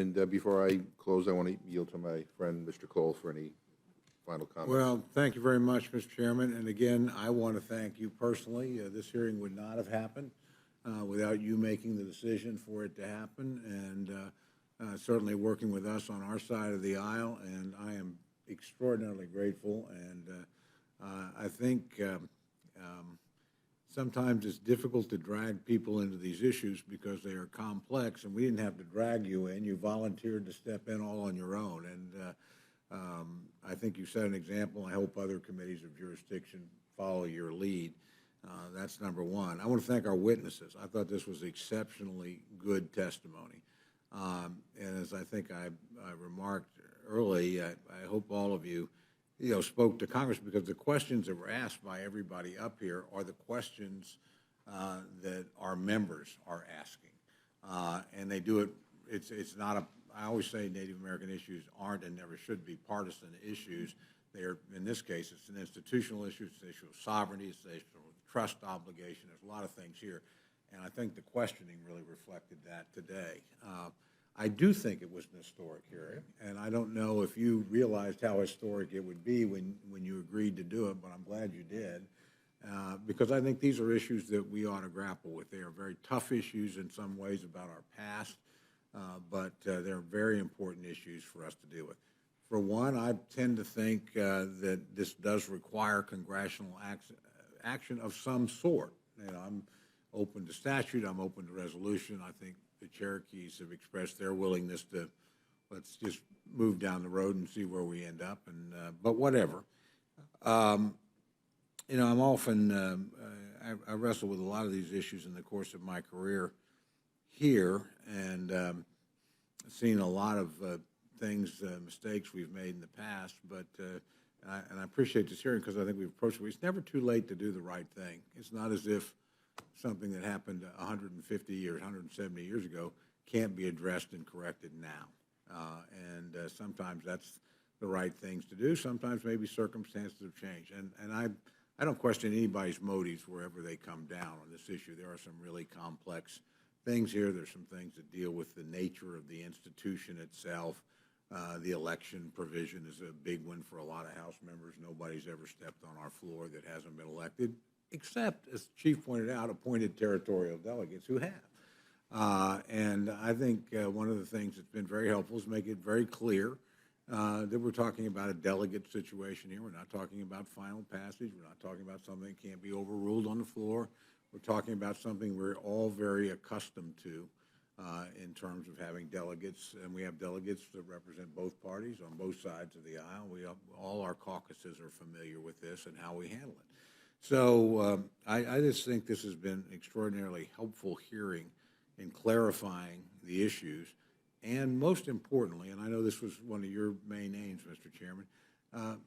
And before I close, I want to yield to my friend, Mr. Cole, for any final comments. Well, thank you very much, Mr. Chairman. And again, I want to thank you personally. This hearing would not have happened without you making the decision for it to happen, and certainly working with us on our side of the aisle. And I am extraordinarily grateful. And I think sometimes it's difficult to drag people into these issues because they are complex, and we didn't have to drag you in. You volunteered to step in all on your own, and I think you set an example. I hope other committees of jurisdiction follow your lead. That's number one. I want to thank our witnesses. I thought this was exceptionally good testimony. And as I think I remarked early, I hope all of you spoke to Congress, because the questions that were asked by everybody up here are the questions that our members are asking. And they do it, it's not a, I always say Native American issues aren't and never should be partisan issues. They're, in this case, it's an institutional issue, it's an issue of sovereignty, it's an issue of trust obligation. There's a lot of things here. And I think the questioning really reflected that today. I do think it was an historic hearing, and I don't know if you realized how historic it would be when you agreed to do it, but I'm glad you did, because I think these are issues that we ought to grapple with. They are very tough issues in some ways about our past, but they're very important issues for us to deal with. For one, I tend to think that this does require congressional action of some sort. I'm open to statute, I'm open to resolution. I think the Cherokees have expressed their willingness to, let's just move down the road and see where we end up, and but whatever. I'm often, I wrestle with a lot of these issues in the course of my career here, and seen a lot of things, mistakes we've made in the past, but and I appreciate this hearing because I think we've approached it. It's never too late to do the right thing. It's not as if something that happened 150 years, 170 years ago can't be addressed and corrected now. And sometimes that's the right things to do. Sometimes maybe circumstances have changed. And I don't question anybody's motives wherever they come down on this issue. There are some really complex things here. There's some things that deal with the nature of the institution itself. The election provision is a big one for a lot of House members. Nobody's ever stepped on our floor that hasn't been elected, except, as the Chief pointed out, appointed territorial delegates who have. And I think one of the things that's been very helpful is make it very clear that we're talking about a delegate situation here. We're not talking about final passage. We're not talking about something that can't be overruled on the floor. We're talking about something we're all very accustomed to in terms of having delegates. And we have delegates that represent both parties on both sides of the aisle. All our caucuses are familiar with this and how we handle it. So I just think this has been an extraordinarily helpful hearing in clarifying the issues, and most importantly, and I know this was one of your main aims, Mr. Chairman,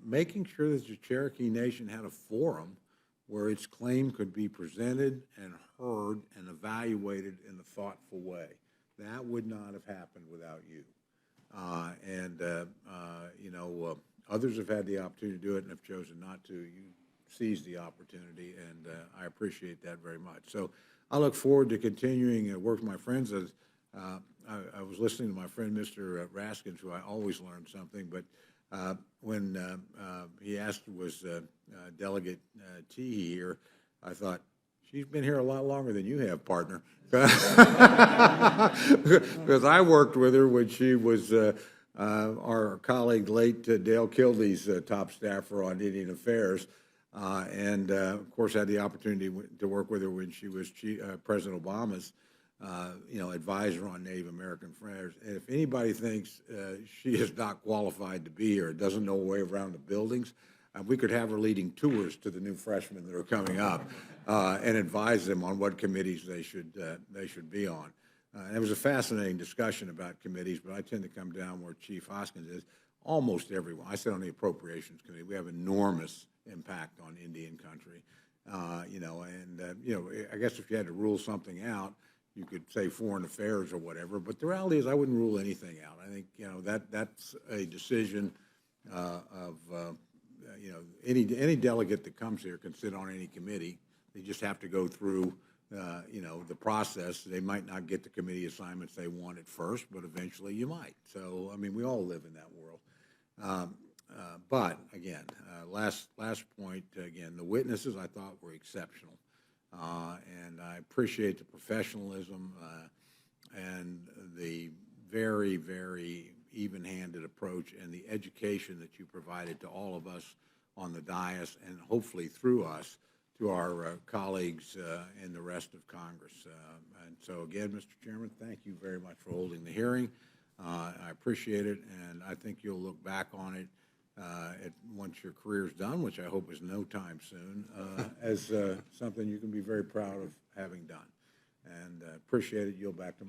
making sure that the Cherokee Nation had a forum where its claim could be presented and heard and evaluated in a thoughtful way. That would not have happened without you. Others have had the opportunity to do it and have chosen not to. You seized the opportunity, and I appreciate that very much. So I look forward to continuing to work with my friends. As I was listening to my friend, Mr. Raskins, who I always learn something, but when he asked, was Delegate Teehee here, I thought, she's been here a lot longer than you have, partner. Because I worked with her when she was our colleague, late Dale Kildey's top staffer on Indian Affairs. And of course, had the opportunity to work with her when she was President Obama's, advisor on Native American affairs. And if anybody thinks she is not qualified to be here, doesn't know a way around the buildings, we could have her leading tours to the new freshmen that are coming up and advise them on what committees they should be on. It was a fascinating discussion about committees, but I tend to come down where Chief Hoskin is. Almost everyone. I sit on the Appropriations Committee. We have enormous impact on Indian country, I guess if you had to rule something out, you could say foreign affairs or whatever, but the reality is I wouldn't rule anything out. I think, that's a decision any delegate that comes here can sit on any committee. They just have to go through you know, the process. They might not get the committee assignments they want at first, but eventually you might. So, I mean, we all live in that world. But again, last point, again, the witnesses I thought were exceptional. And I appreciate the professionalism and the very, very even-handed approach and the education that you provided to all of us on the dais and hopefully through us to our colleagues in the rest of Congress. And so again, Mr. Chairman, thank you very much for holding the hearing. I appreciate it, and I think you'll look back on it once your career's done, which I hope is no time soon, as something you can be very proud of having done. And appreciate it. Yield back to